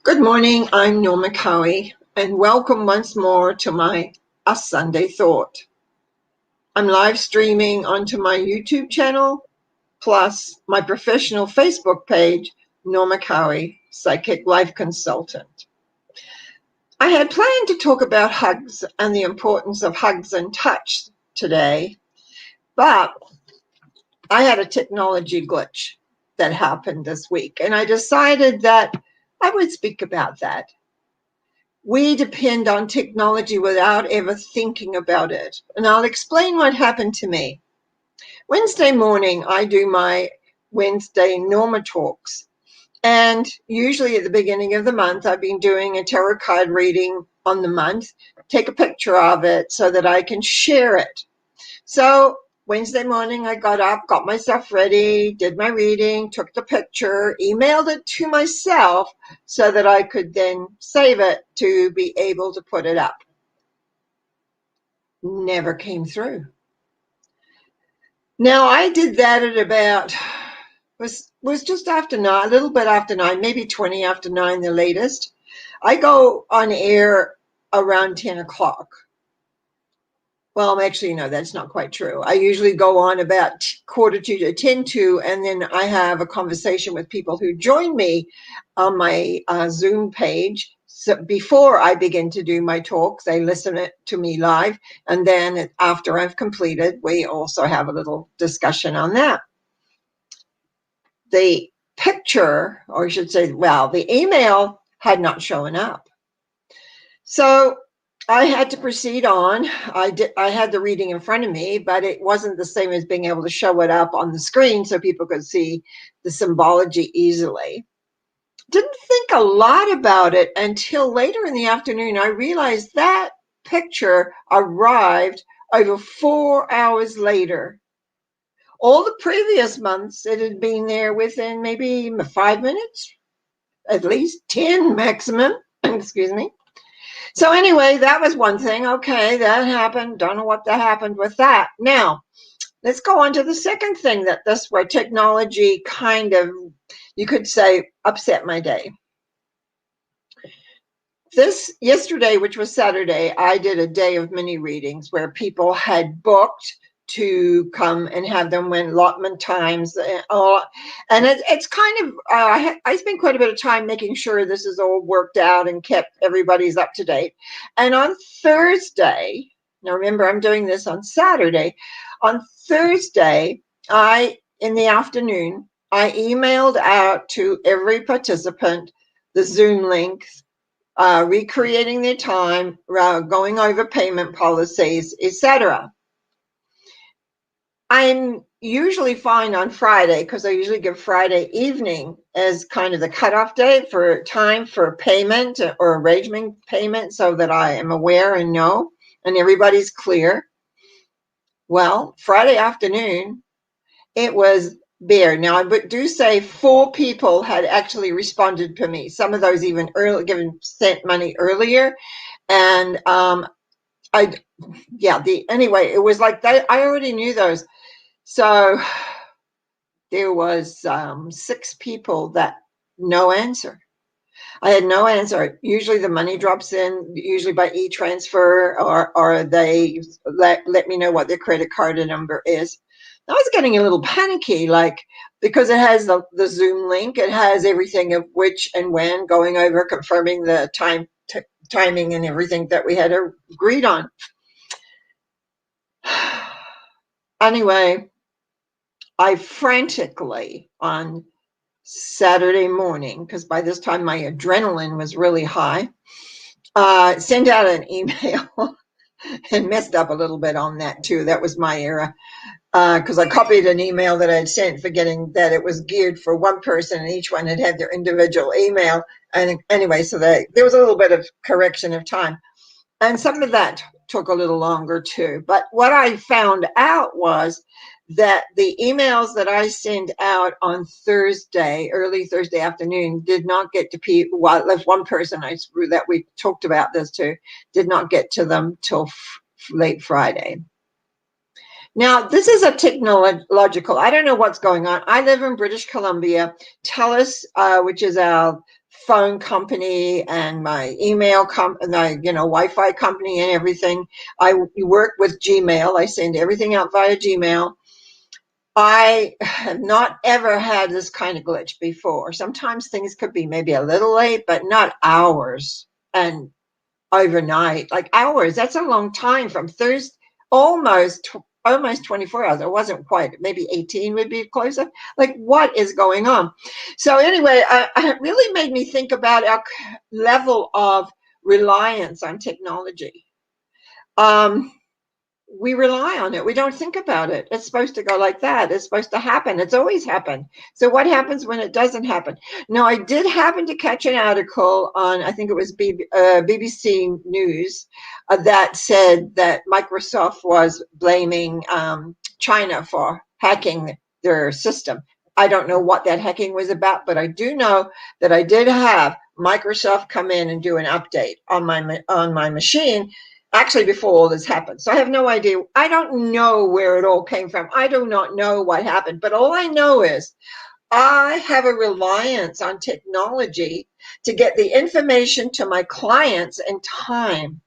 Good morning, I'm Norma Cowie, and welcome once more to my A Sunday Thought. I'm live streaming onto my YouTube channel, plus my professional Facebook page, Norma Cowie, Psychic Life Consultant. I had planned to talk about hugs and the importance of hugs and touch today, but I had a technology glitch that happened this week, and I decided that I would speak about that. We depend on technology without ever thinking about it. And I'll explain what happened to me. Wednesday morning, I do my Wednesday Norma Talks. And usually at the beginning of the month, I've been doing a tarot card reading on the month, take a picture of it so that I can share it. So Wednesday morning, I got up, got myself ready, did my reading, took the picture, emailed it to myself so that I could then save it to be able to put it up. Never came through. Now, I did that at about, was just after 9, a little bit after 9, maybe 20 after 9, the latest. I go on air around 10 o'clock. Well, actually, no, that's not quite true. I usually go on about 10 to, and then I have a conversation with people who join me on my Zoom page. So before I begin to do my talks, they listen to me live. And then after I've completed, we also have a little discussion on that. The picture, or I should say, well, the email had not shown up. So I had to proceed on. I had the reading in front of me, but it wasn't the same as being able to show it up on the screen so people could see the symbology easily. Didn't think a lot about it until later in the afternoon. I realized that picture arrived over 4 hours later. All the previous months, it had been there within maybe 5 minutes, at least 10 maximum. Excuse me. So anyway, that was one thing. Okay, that happened. Don't know what that happened with that. Now, let's go on to the second thing where technology kind of, you could say, upset my day. Yesterday, which was Saturday, I did a day of mini readings where people had booked to come and have them when allotment times, and it's kind of I spent quite a bit of time making sure this is all worked out and kept everybody's up to date. And on Thursday, now remember I'm doing this on Saturday, on Thursday in the afternoon I emailed out to every participant the Zoom link, recreating their time, going over payment policies, etc. I'm usually fine on Friday because I usually give Friday evening as kind of the cutoff date for time for payment or arrangement payment so that I am aware and know and everybody's clear. Well, Friday afternoon, it was bare. Now, I do say 4 people had actually responded to me. Some of those even sent money earlier. And anyway, it was like I already knew those. So there was 6 people that no answer. I had no answer. Usually the money drops in, usually by e-transfer, or they let me know what their credit card number is. I was getting a little panicky, like, because it has the Zoom link, it has everything of which and when, going over, confirming the timing and everything that we had agreed on. Anyway, I frantically on Saturday morning, because by this time my adrenaline was really high, sent out an email and messed up a little bit on that too. That was my error, because I copied an email that I had sent, forgetting that it was geared for one person and each one had their individual email. And anyway, so there was a little bit of correction of time. And some of that took a little longer too. But what I found out was that the emails that I send out on Thursday, early Thursday afternoon, did not get to people. Well, there's one person that we talked about this to, did not get to them till late Friday. Now, this is a technological, I don't know what's going on. I live in British Columbia. TELUS, which is our phone company and my email company, Wi-Fi company and everything. I work with Gmail. I send everything out via Gmail. I have not ever had this kind of glitch before. Sometimes things could be maybe a little late, but not hours and overnight. Like hours, that's a long time from Thursday, almost 24 hours. It wasn't quite, maybe 18 would be closer. Like, what is going on? So anyway, it really made me think about our level of reliance on technology. We rely on it. We don't think about it. It's supposed to go like that. It's supposed to happen. It's always happened. So what happens when it doesn't happen? Now, I did happen to catch an article on, I think it was BBC News, that said that Microsoft was blaming China for hacking their system. I don't know what that hacking was about, but I do know that I did have Microsoft come in and do an update on my machine, actually before all this happened. So I have no idea. I don't know where it all came from. I do not know what happened, but all I know is I have a reliance on technology to get the information to my clients in time.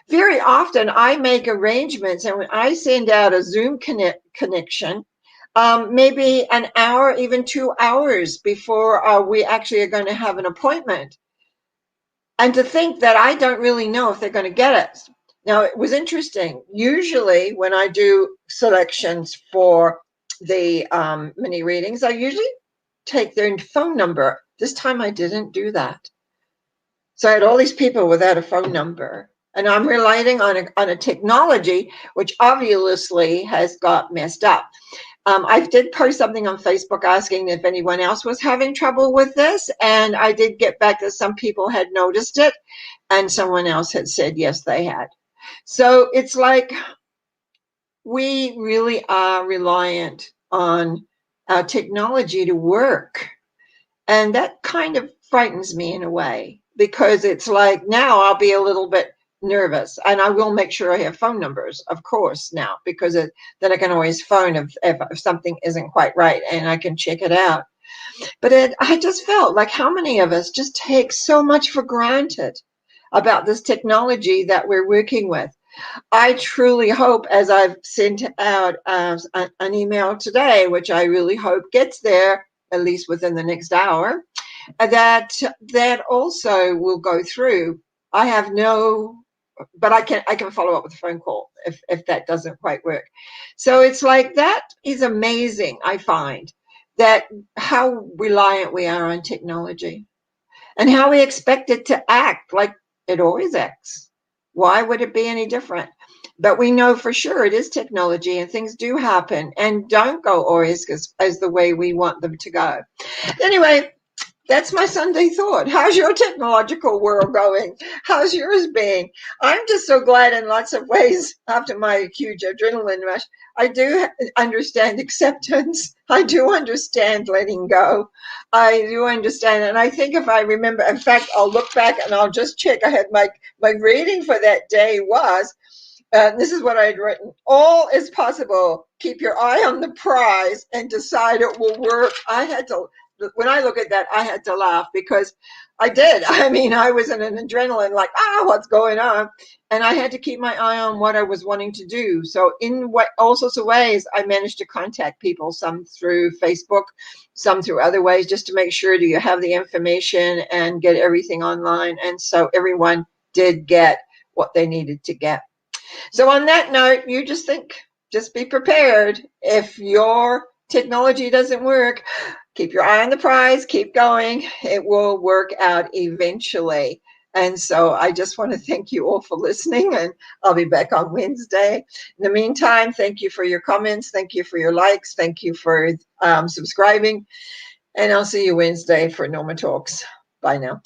Very often I make arrangements, and when I send out a Zoom connection, maybe an hour, even 2 hours before we actually are going to have an appointment. And to think that I don't really know if they're going to get it. Now, it was interesting. Usually when I do selections for the mini readings, I usually take their phone number. This time I didn't do that. So I had all these people without a phone number. And I'm relying on a technology which obviously has got messed up. I did post something on Facebook asking if anyone else was having trouble with this, and I did get back that some people had noticed it, and someone else had said yes, they had. So it's like we really are reliant on our technology to work, and that kind of frightens me in a way, because it's like now I'll be a little bit nervous, and I will make sure I have phone numbers, of course, now, because then I can always phone if something isn't quite right, and I can check it out. But I just felt like how many of us just take so much for granted about this technology that we're working with. I truly hope, as I've sent out an email today, which I really hope gets there at least within the next hour, that also will go through. I have no, but I can follow up with a phone call if that doesn't quite work. So it's like, that is amazing. I find that how reliant we are on technology and how we expect it to act like it always acts. Why would it be any different? But we know for sure it is technology, and things do happen and don't go always as the way we want them to go. Anyway, that's my Sunday thought. How's your technological world going? How's yours being? I'm just so glad in lots of ways after my huge adrenaline rush. I do understand acceptance. I do understand letting go. I do understand. And I think if I remember, in fact, I'll look back and I'll just check. I had my reading for that day was, this is what I had written. All is possible. Keep your eye on the prize and decide it will work. When I look at that, I had to laugh because I did. I mean, I was in an adrenaline, like, what's going on? And I had to keep my eye on what I was wanting to do. So in all sorts of ways, I managed to contact people, some through Facebook, some through other ways, just to make sure do you have the information and get everything online. And so everyone did get what they needed to get. So on that note, you just be prepared. If your technology doesn't work, keep your eye on the prize, keep going. It will work out eventually. And so I just want to thank you all for listening, and I'll be back on Wednesday. In the meantime, thank you for your comments. Thank you for your likes. Thank you for subscribing. And I'll see you Wednesday for Norma Talks. Bye now.